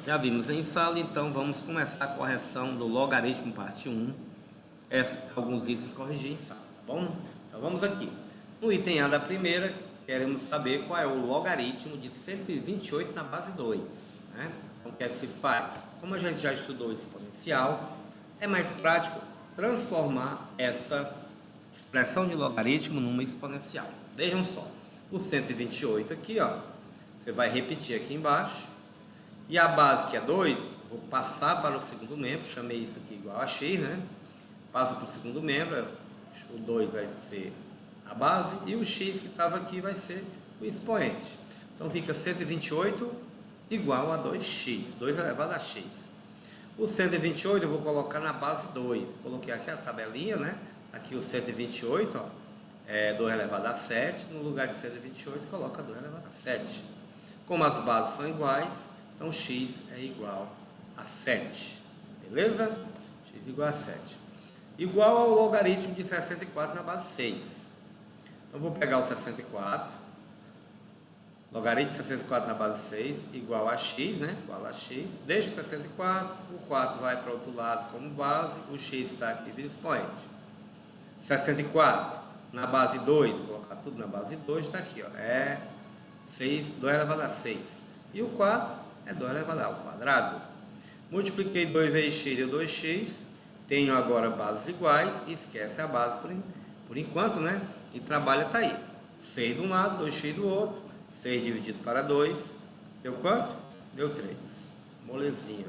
Já vimos em sala, então vamos começar a correção do logaritmo parte 1. Alguns itens corrigir em sala, tá bom? Então vamos aqui. No item A da primeira, queremos saber qual é o logaritmo de 128 na base 2, né? Então o que é que se faz? Como a gente já estudou exponencial, é mais prático transformar essa expressão de logaritmo numa exponencial. Vejam só, o 128 aqui, ó, você vai repetir aqui embaixo. E a base, que é 2, vou passar para o segundo membro, chamei isso aqui igual a x, né? Passa para o segundo membro, o 2 vai ser a base, e o x que estava aqui vai ser o expoente. Então fica 128 igual a 2x, 2 elevado a x. O 128 eu vou colocar na base 2, coloquei aqui a tabelinha, né? Aqui o 128, ó, é 2 elevado a 7, no lugar de 128 coloca 2 elevado a 7. Como as bases são iguais, então x é igual a 7, beleza? X igual a 7. Igual ao logaritmo de 64 na base 6. Então vou pegar o 64, logaritmo de 64 na base 6, igual a x, né? Igual a x, deixa o 64, o 4 vai para o outro lado como base, o x está aqui vira expoente. 64 na base 2, vou colocar tudo na base 2, está aqui, ó, é 6, 2 elevado a 6. E o 4 é 2 elevado ao quadrado. Multipliquei 2 vezes x, deu 2x. Tenho agora bases iguais. Esquece a base por enquanto, né? E trabalha tá aí. 6 de um lado, 2x do outro. 6 dividido para 2. Deu quanto? Deu 3. Molezinha.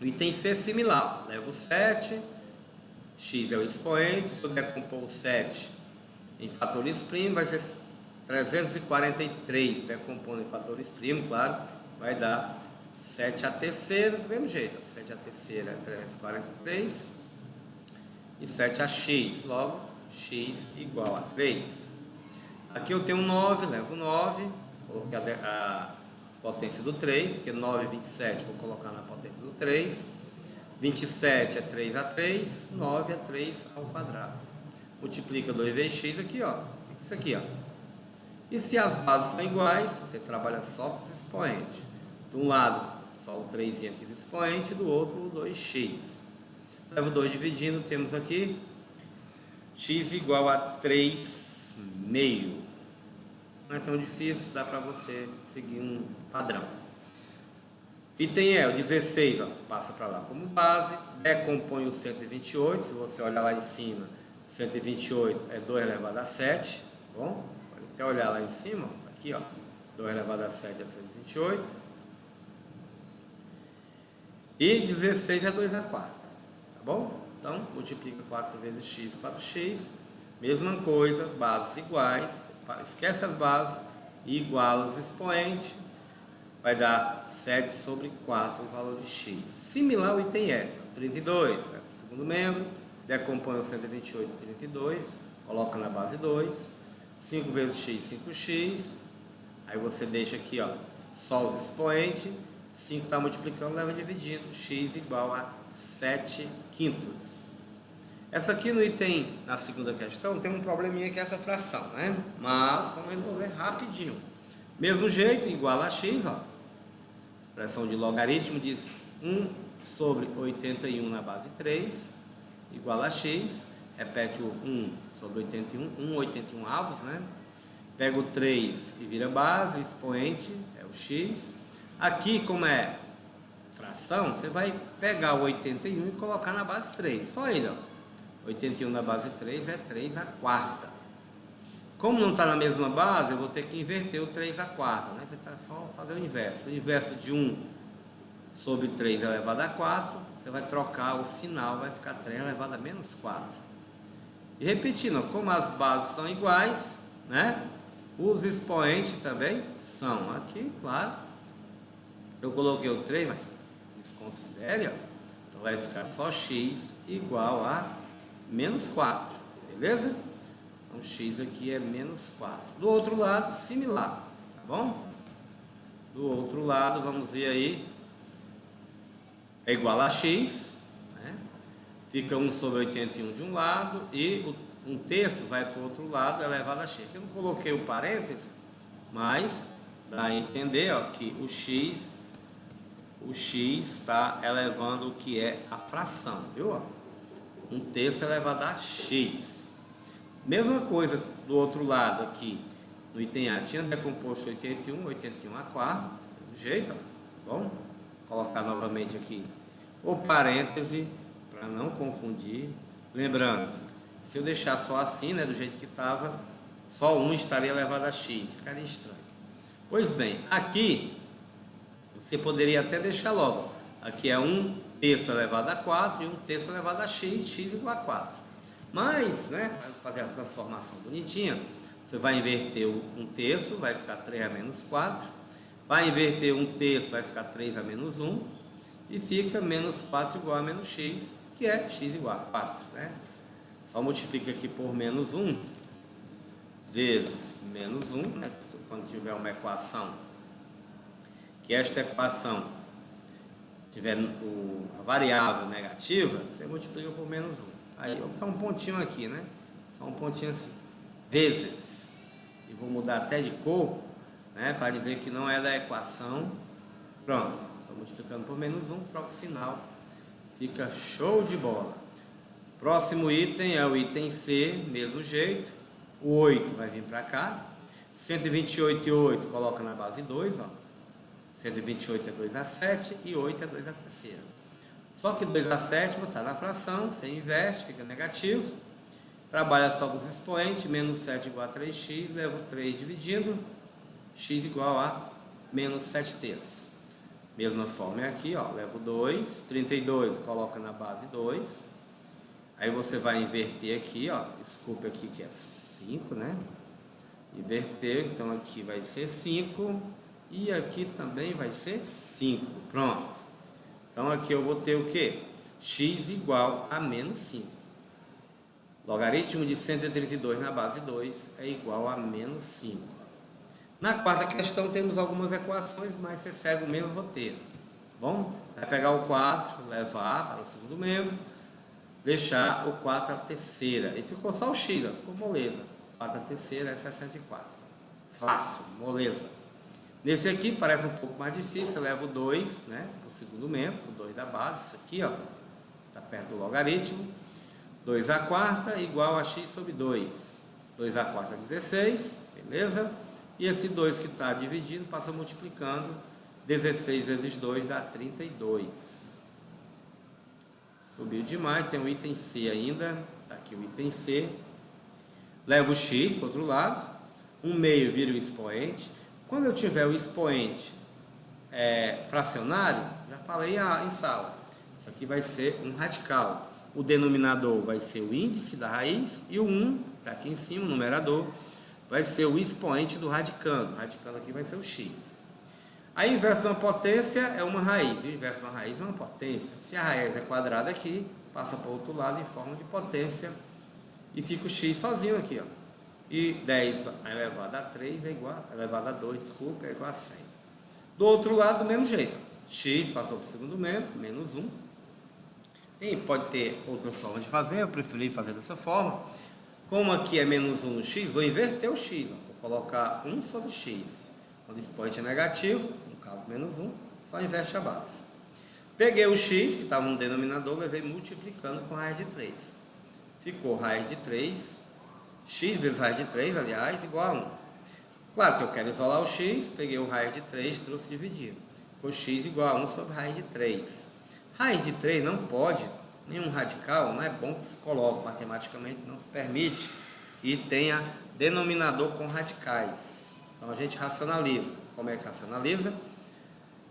O item C é similar. Levo 7. X é o expoente. Se eu decompor o 7 em fatores primos, vai ser 343, decompondo em fatores primos, claro, vai dar 7 a terceira, do mesmo jeito, 7 a terceira é 343, e 7 a x, logo, x igual a 3. Aqui eu tenho 9, levo 9, coloquei a potência do 3, porque 9 e 27, vou colocar na potência do 3, 27 é 3 a 3, 9 é 3 ao quadrado. Multiplica 2 vezes x aqui, ó, isso aqui, ó. E se as bases são iguais, você trabalha só com os expoentes. De um lado, só o 3 aqui do expoente, do outro, o 2x. Leva o 2 dividindo, temos aqui x igual a 3 meio. Não é tão difícil, dá para você seguir um padrão. Item E, o 16, ó, passa para lá como base, decompõe o 128, se você olhar lá em cima, 128 é 2 elevado a 7, bom? Até olhar lá em cima, aqui, ó, 2 elevado a 7 é 128. E 16 é 2 a 4, tá bom? Então, multiplica 4 vezes x, 4x. Mesma coisa, bases iguais. Esquece as bases e iguala os expoentes. Vai dar 7 sobre 4 o valor de x. Similar ao item F, 32, é o segundo membro. Decompõe o 128 em 32, coloca na base 2. 5 vezes x, 5x. Aí você deixa aqui, ó, só os expoentes. 5 está multiplicando, leva dividindo. X igual a 7 quintos. Essa aqui no item, na segunda questão, tem um probleminha que é essa fração, né? Mas vamos resolver rapidinho. Mesmo jeito, igual a x, ó. Expressão de logaritmo diz 1 sobre 81 na base 3, igual a x. Repete o 1 sobre 81, 1,81 avos, né? Pega o 3 e vira base, o expoente é o x. Aqui, como é fração, você vai pegar o 81 e colocar na base 3, só ele, ó. 81 na base 3 é 3 a quarta. Como não está na mesma base, eu vou ter que inverter o 3 a quarta, né? Você está só fazer o inverso. O inverso de 1 sobre 3 elevado a 4, você vai trocar o sinal, vai ficar 3 elevado a menos 4. E repetindo, como as bases são iguais, né? Os expoentes também são. Aqui, claro, eu coloquei o 3, mas desconsidere, ó. Então vai ficar só x igual a menos 4, beleza? Então x aqui é menos 4. Do outro lado, similar, tá bom? Do outro lado, vamos ver aí, é igual a x, né? Fica 1 sobre 81 de um lado e um terço vai para o outro lado elevado a x. Eu não coloquei o parênteses, mas dá a entender, ó, que o x está elevando o que é a fração, viu? Ó? 1/3 elevado a x. Mesma coisa do outro lado aqui, no item A, tinha decomposto 81 a quarta, do jeito, ó, tá bom? Vou colocar novamente aqui o parêntese, para não confundir. Lembrando, se eu deixar só assim, né, do jeito que estava, só 1 estaria elevado a x, ficaria estranho. Pois bem, aqui você poderia até deixar logo. Aqui é 1/3 elevado a 4 e 1/3 elevado a x igual a 4. Mas, né, para fazer a transformação bonitinha, você vai inverter o 1/3, vai ficar 3 a menos 4. Vai inverter 1/3, vai ficar 3 a menos 1. E fica menos 4 igual a menos x, que é x igual a 4, né? Só multiplica aqui por menos 1 vezes menos 1, né? Quando tiver uma equação, que esta equação tiver a variável negativa, você multiplica por menos 1. Aí eu vou botar um pontinho aqui, né? Só um pontinho assim. Vezes. E vou mudar até de cor, né? Para dizer que não é da equação. Pronto. Estou multiplicando por menos 1, troco o sinal. Fica show de bola. Próximo item é o item C, mesmo jeito. O 8 vai vir para cá. 128 e 8 coloca na base 2, ó. 128 é 2 a 7 e 8 é 2 a terceira. Só que 2 a sétima está na fração, você inverte, fica negativo. Trabalha só com os expoentes, menos 7 igual a 3x, levo 3 dividindo, x igual a menos 7/3. Mesma forma é aqui, ó, levo 2, 32 coloca na base 2. Aí você vai inverter aqui, ó, desculpa aqui que é 5, né? Inverter, então aqui vai ser 5 e aqui também vai ser 5. Pronto. Então aqui eu vou ter o que? X igual a menos 5. Logaritmo de 132 na base 2 é igual a menos 5. Na quarta questão temos algumas equações, mas você segue o mesmo roteiro. Bom, vai pegar o 4, levar para o segundo membro, deixar o 4 à terceira. E ficou só o x, ó, ficou moleza. 4 à terceira é 64. Fácil, moleza. Nesse aqui parece um pouco mais difícil, eu levo 2, né, para o segundo membro, o 2 da base, isso aqui, ó, está perto do logaritmo. 2 à quarta igual a x sobre 2. 2 à quarta é 16, beleza? E esse 2 que está dividindo passa multiplicando. 16 vezes 2 dá 32. Subiu demais, tem o item C ainda. Está aqui o item C. Levo o x para o outro lado. 1/2 vira o expoente. Quando eu tiver o expoente fracionário, já falei em sala, isso aqui vai ser um radical. O denominador vai ser o índice da raiz e o 1, está aqui em cima, o numerador, vai ser o expoente do radicando. O radicando aqui vai ser o x. A inverso de uma potência é uma raiz. O inverso de uma raiz é uma potência. Se a raiz é quadrada aqui, passa para o outro lado em forma de potência e fica o x sozinho aqui, ó. E 10 elevado a 3 é igual, elevado a 2, desculpa, é igual a 100. Do outro lado, do mesmo jeito. X passou para o segundo membro, menos 1. E pode ter outras formas de fazer, eu preferi fazer dessa forma. Como aqui é menos 1 no x, vou inverter o x. Ó. Vou colocar 1 sobre x. Quando o expoente é negativo, no caso menos 1, só inverte a base. Peguei o x, que estava no denominador, levei multiplicando com raiz de 3. Ficou raiz de 3, x vezes raiz de 3, aliás, igual a 1. Claro que eu quero isolar o x, peguei o raiz de 3, trouxe dividido. Ficou x igual a 1 sobre raiz de 3. Raiz de 3 não pode, nenhum radical, não é bom que se coloque, matematicamente não se permite que tenha denominador com radicais. Então a gente racionaliza. Como é que racionaliza?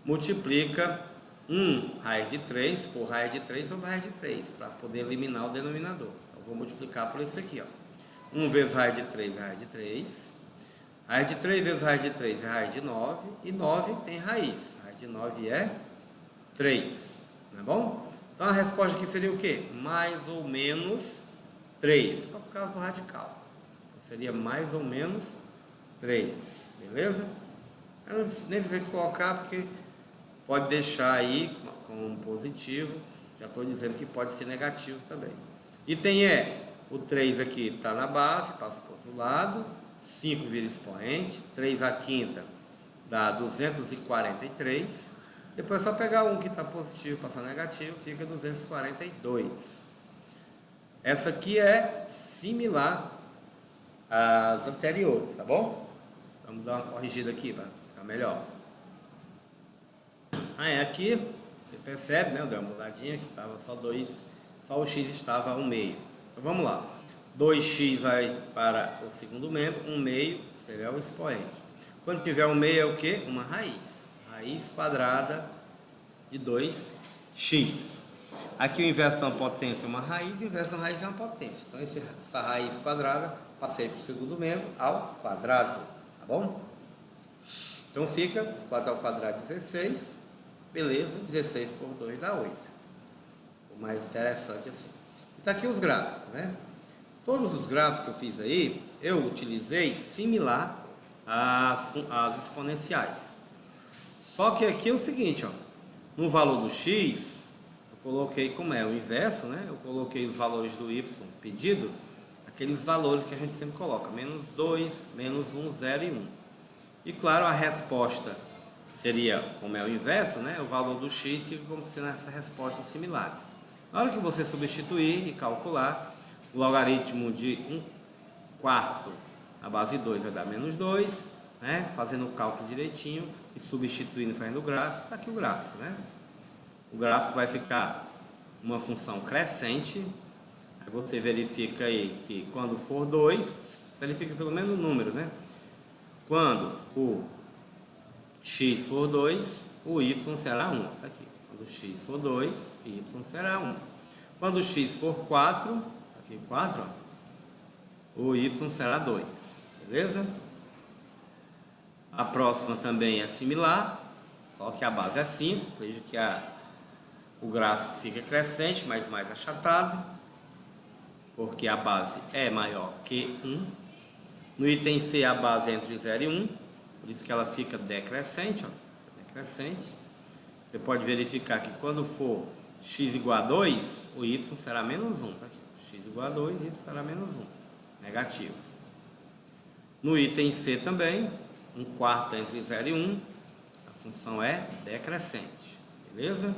Multiplica 1 raiz de 3 por raiz de 3 sobre raiz de 3, para poder eliminar o denominador. Então vou multiplicar por isso aqui, ó. 1 vezes raiz de 3 é raiz de 3. Raiz de 3 vezes raiz de 3 é raiz de 9. E 9 tem raiz. Raiz de 9 é 3. Não é bom? Então a resposta aqui seria o quê? Mais ou menos 3. Só por causa do radical. Então, seria mais ou menos 3. Beleza? Eu não preciso nem dizer que colocar, porque pode deixar aí como positivo. Já estou dizendo que pode ser negativo também. Item E. O 3 aqui está na base, passa para o outro lado. 5 vira expoente. 3 à quinta dá 243. Depois é só pegar um que está positivo e passar negativo, fica 242. Essa aqui é similar às anteriores, tá bom? Vamos dar uma corrigida aqui para ficar melhor. Aqui você percebe, né? Eu dei uma muladinha que estava só 2, só o x estava 1/2. Então vamos lá. 2x vai para o segundo membro, 1/2 seria o expoente. Quando tiver 1/2 é o que? Uma raiz. Raiz quadrada de 2x. Aqui o inverso de uma potência é uma raiz, o inverso de uma raiz é uma potência. Então essa raiz quadrada passei para o segundo membro ao quadrado, tá bom? Então fica 4 ao quadrado 16, beleza, 16 por 2 dá 8. O mais interessante assim. Então aqui os gráficos, né? Todos os gráficos que eu fiz aí, eu utilizei similar às exponenciais. Só que aqui é o seguinte, ó, no valor do x, eu coloquei como é o inverso, né? Eu coloquei os valores do y pedido, aqueles valores que a gente sempre coloca, -2, -1, 0 e 1. E claro, a resposta seria, como é o inverso, né? O valor do x fica como se nessas respostas similares. Na hora que você substituir e calcular, o logaritmo de 1/4 a base 2 vai dar -2, né? Fazendo o cálculo direitinho e substituindo, fazendo o gráfico, está aqui o gráfico, né? O gráfico vai ficar uma função crescente. Aí você verifica aí que quando for 2, verifica pelo menos o número, né? Quando o x for 2, o y será 1. Tá aqui. Quando o x for 2, o y será 1. Quando o x for 4, aqui 4, ó, o y será 2. Beleza? A próxima também é similar, só que a base é 5. Veja que o gráfico fica crescente, mas mais achatado, porque a base é maior que 1. No item C a base é entre 0 e 1, por isso que ela fica decrescente, ó, decrescente. Você pode verificar que quando for x igual a 2, o y será -1. Tá aqui. X igual a 2, y será -1, negativo. No item C também, 1/4 entre 0 e 1, a função é decrescente, beleza?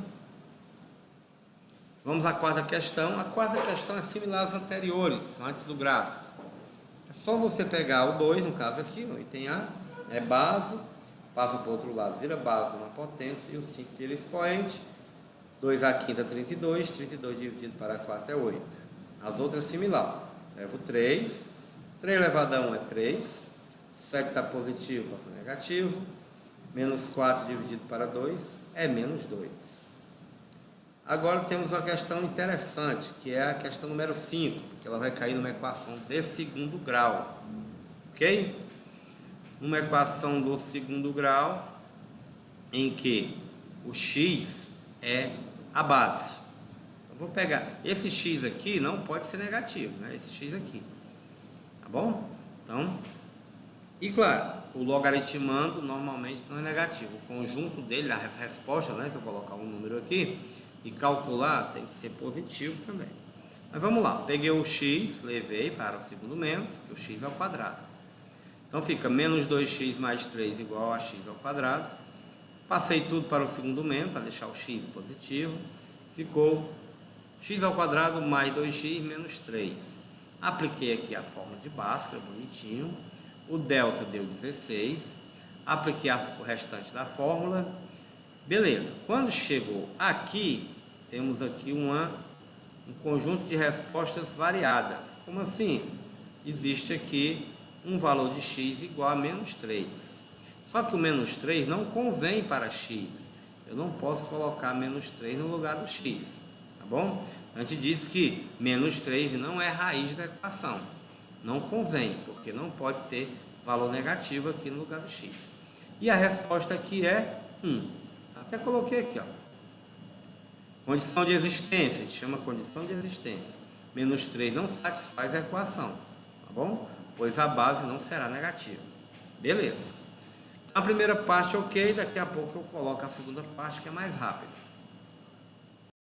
Vamos à quarta questão. A quarta questão é similar às anteriores, antes do gráfico. É só você pegar o 2, no caso aqui, o item A, é base, passa para o outro lado, vira base uma potência, e o 5 vira expoente. 2/5 é 32, 32 dividido para 4 é 8. As outras similar. Levo 3, 3 elevado a 1 é 3, 7 está positivo, passa negativo, -4 dividido para 2 é -2. Agora temos uma questão interessante, que é a questão número 5, porque ela vai cair numa equação de segundo grau, ok? Uma equação do segundo grau, em que o x é a base. Eu vou pegar, esse x aqui não pode ser negativo, né? Esse x aqui, tá bom? Então, e claro, o logaritmando normalmente não é negativo, o conjunto dele, a resposta, né? Se eu colocar um número aqui e calcular, tem que ser positivo também. Mas vamos lá, peguei o x, levei para o segundo membro, que o x é ao quadrado. Então fica -2x mais 3 igual a x ao quadrado. Passei tudo para o segundo membro, para deixar o x positivo. Ficou x ao quadrado mais 2x menos 3. Apliquei aqui a fórmula de Bhaskara, bonitinho. O delta deu 16. Apliquei o restante da fórmula. Beleza. Quando chegou aqui, temos aqui um conjunto de respostas variadas. Como assim? Existe aqui um valor de x igual a -3. Só que o -3 não convém para x. Eu não posso colocar -3 no lugar do x. Tá bom? A gente disse que -3 não é raiz da equação. Não convém, porque não pode ter valor negativo aqui no lugar do x. E a resposta aqui é 1. Até coloquei aqui, ó. Condição de existência, a gente chama condição de existência. -3 não satisfaz a equação, tá bom? Pois a base não será negativa. Beleza. A primeira parte ok, daqui a pouco eu coloco a segunda parte que é mais rápida.